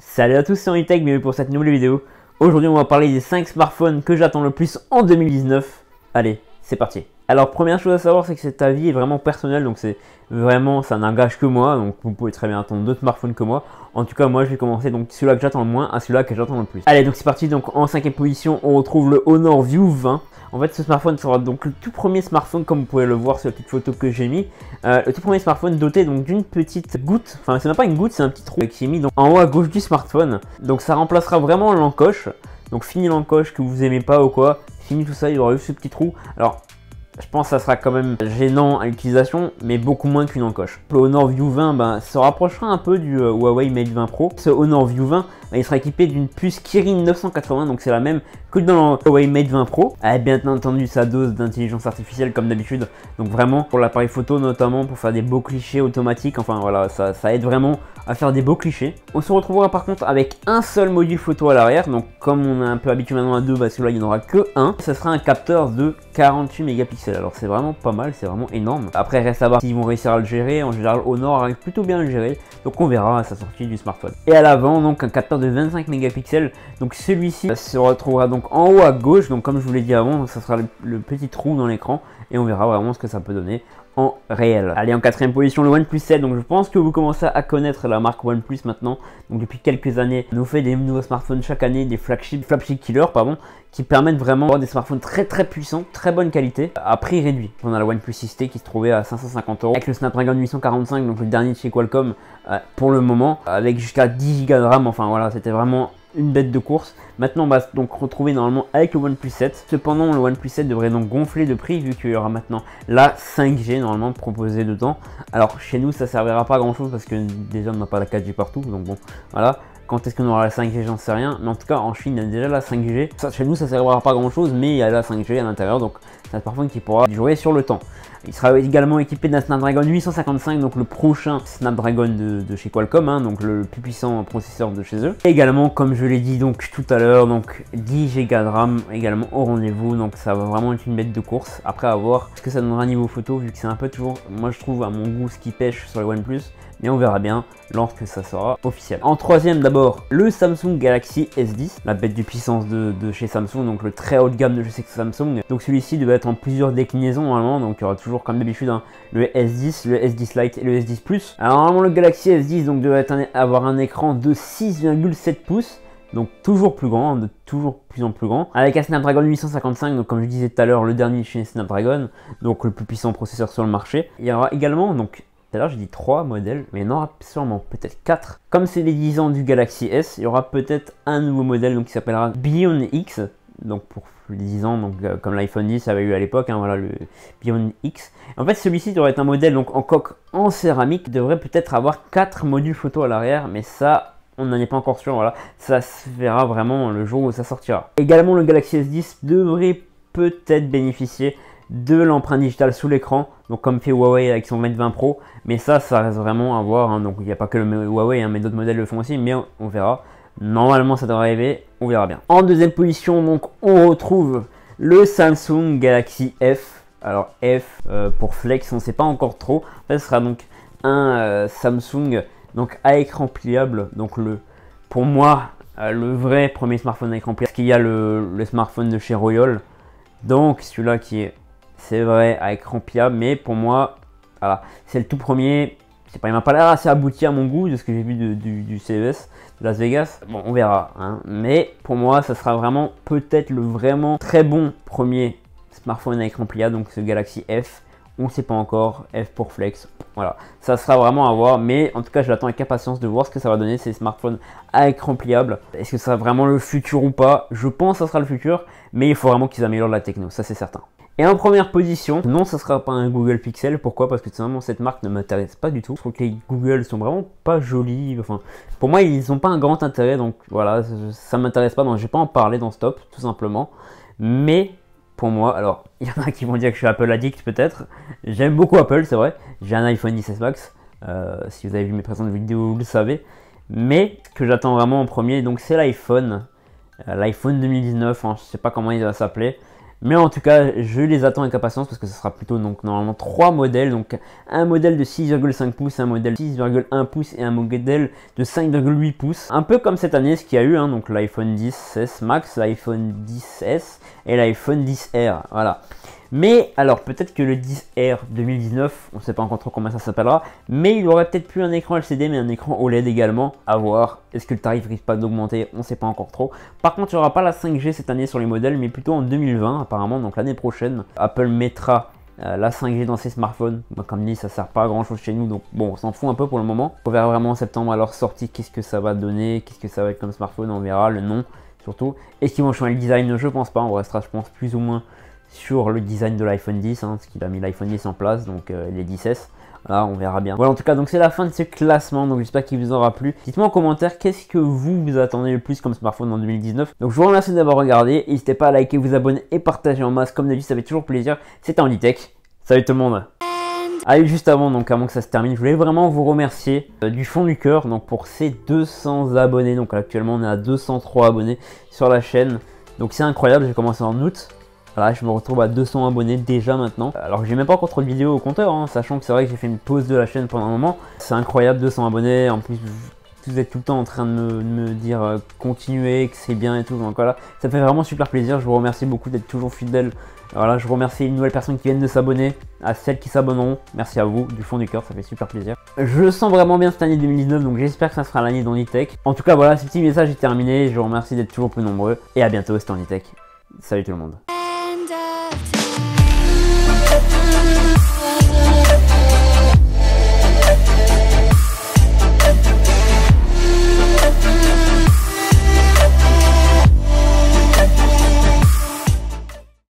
Salut à tous, c'est Henritech, bienvenue pour cette nouvelle vidéo. Aujourd'hui on va parler des 5 smartphones que j'attends le plus en 2019. Allez, c'est parti. Alors première chose à savoir, c'est que cet avis est vraiment personnel, donc ça n'engage que moi, donc vous pouvez très bien attendre d'autres smartphones que moi. En tout cas moi je vais commencer donc celui-là que j'attends le moins à celui-là que j'attends le plus. Allez, donc c'est parti. Donc en 5ème position on retrouve le Honor View 20. En fait, ce smartphone sera donc le tout premier smartphone, comme vous pouvez le voir sur la petite photo que j'ai mis. Le tout premier smartphone doté donc d'une petite goutte, enfin c'est même pas une goutte, c'est un petit trou qui est mis donc en haut à gauche du smartphone. Donc ça remplacera vraiment l'encoche. Donc fini l'encoche que vous aimez pas ou quoi, fini tout ça, il y aura juste ce petit trou. Alors je pense que ça sera quand même gênant à l'utilisation, mais beaucoup moins qu'une encoche. Le Honor View 20 se rapprochera un peu du Huawei Mate 20 Pro. Ce Honor View 20, il sera équipé d'une puce Kirin 980, donc c'est la même que dans le Huawei Mate 20 Pro. Avec bien entendu sa dose d'intelligence artificielle comme d'habitude. Donc vraiment pour l'appareil photo notamment, pour faire des beaux clichés automatiques. Enfin voilà, ça aide vraiment à faire des beaux clichés. On se retrouvera par contre avec un seul module photo à l'arrière. Donc comme on est un peu habitué maintenant à deux, celui-là il n'y en aura que un. Ce sera un capteur de 48 mégapixels. Alors c'est vraiment pas mal, c'est vraiment énorme. Après reste à voir s'ils vont réussir à le gérer. En général Honor arrive plutôt bien à le gérer. Donc on verra à sa sortie du smartphone. Et à l'avant donc un capteur de 25 mégapixels. Donc celui-ci se retrouvera donc en haut à gauche. Donc comme je vous l'ai dit avant, ça sera le petit trou dans l'écran. Et on verra vraiment ce que ça peut donner en réel. Allez, en 4ème position, le OnePlus 7. Donc je pense que vous commencez à connaître la marque OnePlus maintenant. Donc depuis quelques années, on nous fait des nouveaux smartphones chaque année, des flagship killers pardon, qui permettent vraiment d'avoir des smartphones très puissants, très bonne qualité, à prix réduit. On a la OnePlus 6T qui se trouvait à 550 € avec le Snapdragon 845, donc le dernier de chez Qualcomm pour le moment, avec jusqu'à 10 Go de RAM. Enfin voilà, c'était vraiment une bête de course. Maintenant on va donc retrouver normalement avec le OnePlus 7. Cependant le OnePlus 7 devrait donc gonfler de prix vu qu'il y aura maintenant la 5G normalement proposée dedans. Alors chez nous ça servira pas à grand chose parce que déjà on n'a pas la 4G partout, donc bon voilà. Quand est-ce qu'on aura la 5G, j'en sais rien, mais en tout cas en Chine il y a déjà la 5G. Ça, chez nous ça servira pas à grand chose, mais il y a la 5G à l'intérieur, donc c'est un smartphone qui pourra durer sur le temps. Il sera également équipé d'un Snapdragon 855, donc le prochain Snapdragon de chez Qualcomm, donc le plus puissant processeur de chez eux. Et également, comme je l'ai dit donc tout à l'heure, donc 10 Go de RAM également au rendez-vous, donc ça va vraiment être une bête de course. Après à voir ce que ça donnera niveau photo, vu que c'est un peu toujours, moi je trouve à mon goût, ce qui pêche sur les OnePlus. Mais on verra bien lorsque ça sera officiel. En 3ème d'abord, le Samsung Galaxy S10, la bête de puissance de chez Samsung, donc le très haut de gamme de chez Samsung. Donc celui-ci devait être en plusieurs déclinaisons normalement, donc il y aura toujours comme d'habitude le S10, le S10 Lite et le S10 Plus. Alors normalement le Galaxy S10 donc devait avoir un écran de 6,7 pouces. Donc toujours plus grand, de toujours plus en plus grand, avec un Snapdragon 855, donc comme je disais tout à l'heure, le dernier chez Snapdragon, donc le plus puissant processeur sur le marché. Il y aura également donc, tout à l'heure j'ai dit 3 modèles, mais il y en aura sûrement peut-être 4. Comme c'est les 10 ans du Galaxy S, il y aura peut-être un nouveau modèle donc, qui s'appellera Beyond X, donc pour les 10 ans, donc, comme l'iPhone 10 avait eu à l'époque, voilà le Beyond X. En fait celui-ci devrait être un modèle donc, en coque en céramique, qui devrait peut-être avoir 4 modules photo à l'arrière, mais ça on n'en est pas encore sûr, voilà, ça se verra vraiment le jour où ça sortira. Également le Galaxy S10 devrait peut-être bénéficier de l'empreinte digitale sous l'écran, donc comme fait Huawei avec son Mate 20 Pro, mais ça reste vraiment à voir, donc il n'y a pas que le Huawei, mais d'autres modèles le font aussi, mais on verra. Normalement ça devrait arriver, on verra bien. En 2ème position, donc on retrouve le Samsung Galaxy F. Alors F pour flex, on ne sait pas encore trop. En fait, ce sera donc un Samsung donc à écran pliable, donc pour moi le vrai premier smartphone à écran pliable, parce qu'il y a le smartphone de chez Royal, donc celui-là qui est, c'est vrai, à écran pliable, mais pour moi voilà, c'est le tout premier. Il m'a pas l'air assez abouti à mon goût de ce que j'ai vu du CES de Las Vegas. Bon, on verra, mais pour moi ça sera vraiment peut-être le vraiment très bon premier smartphone à écran pliable, donc ce Galaxy F. On ne sait pas encore, F pour flex, voilà, ça sera vraiment à voir, mais en tout cas je l'attends avec impatience de voir ce que ça va donner ces smartphones à écran pliable. Est-ce que ça sera vraiment le futur ou pas? Je pense que ça sera le futur, mais il faut vraiment qu'ils améliorent la techno, ça c'est certain. Et en première position, non, ça sera pas un Google Pixel. Pourquoi? Parce que tout simplement cette marque ne m'intéresse pas du tout. Je trouve que les Google sont vraiment pas jolis. Enfin, pour moi, ils n'ont pas un grand intérêt. Donc voilà, ça m'intéresse pas. Donc je vais pas en parler dans ce top, tout simplement. Mais pour moi, alors il y en a qui vont dire que je suis Apple addict peut-être. J'aime beaucoup Apple, c'est vrai. J'ai un iPhone XS Max. Si vous avez vu mes précédentes vidéos, vous le savez. Mais ce que j'attends vraiment en premier, donc c'est l'iPhone. L'iPhone 2019. Je sais pas comment il va s'appeler. Mais en tout cas, je les attends avec impatience parce que ce sera plutôt donc normalement 3 modèles. Donc un modèle de 6,5 pouces, un modèle 6,1 pouces et un modèle de 5,8 pouces. Un peu comme cette année ce qu'il y a eu, hein, donc l'iPhone 10s Max, l'iPhone 10s et l'iPhone 10R. Voilà. Mais alors peut-être que le 10R 2019, on ne sait pas encore trop comment ça s'appellera, mais il aurait peut-être plus un écran LCD mais un écran OLED également, à voir. Est-ce que le tarif risque pas d'augmenter? On ne sait pas encore trop. Par contre il n'y aura pas la 5G cette année sur les modèles, mais plutôt en 2020 apparemment, donc l'année prochaine. Apple mettra la 5G dans ses smartphones. Bah, comme dit, ça sert pas à grand chose chez nous, donc bon, on s'en fout un peu pour le moment. On verra vraiment en septembre à leur sortie qu'est-ce que ça va donner, qu'est-ce que ça va être comme smartphone, on verra le nom surtout. Est-ce qu'ils vont changer le design? Je pense pas, on restera je pense plus ou moins sur le design de l'iPhone 10, hein, parce qu'il a mis l'iPhone 10 en place, donc les 10S. Là, on verra bien. Voilà, en tout cas, donc c'est la fin de ce classement, donc j'espère qu'il vous aura plu. Dites-moi en commentaire, qu'est-ce que vous attendez le plus comme smartphone en 2019. Donc je vous remercie d'avoir regardé, n'hésitez pas à liker, vous abonner et partager en masse, comme d'habitude, ça fait toujours plaisir. C'était AndyTech, salut tout le monde. Allez, juste avant, donc avant que ça se termine, je voulais vraiment vous remercier du fond du cœur, donc pour ces 200 abonnés. Donc actuellement, on est à 203 abonnés sur la chaîne, donc c'est incroyable, j'ai commencé en août. Voilà, je me retrouve à 200 abonnés déjà maintenant. Alors que j'ai même pas encore trop de vidéos au compteur, hein, sachant que c'est vrai que j'ai fait une pause de la chaîne pendant un moment. C'est incroyable, 200 abonnés. En plus, vous êtes tout le temps en train de me dire continuez, que c'est bien et tout. Donc voilà, ça fait vraiment super plaisir. Je vous remercie beaucoup d'être toujours fidèles. Voilà, je remercie les nouvelles personnes qui viennent de s'abonner, à celles qui s'abonneront. Merci à vous, du fond du cœur, ça fait super plaisir. Je sens vraiment bien cette année 2019, donc j'espère que ça sera l'année d'AndyTech. En tout cas, voilà, ce petit message est terminé. Je vous remercie d'être toujours plus nombreux. Et à bientôt, c'était AndyTech. Salut tout le monde.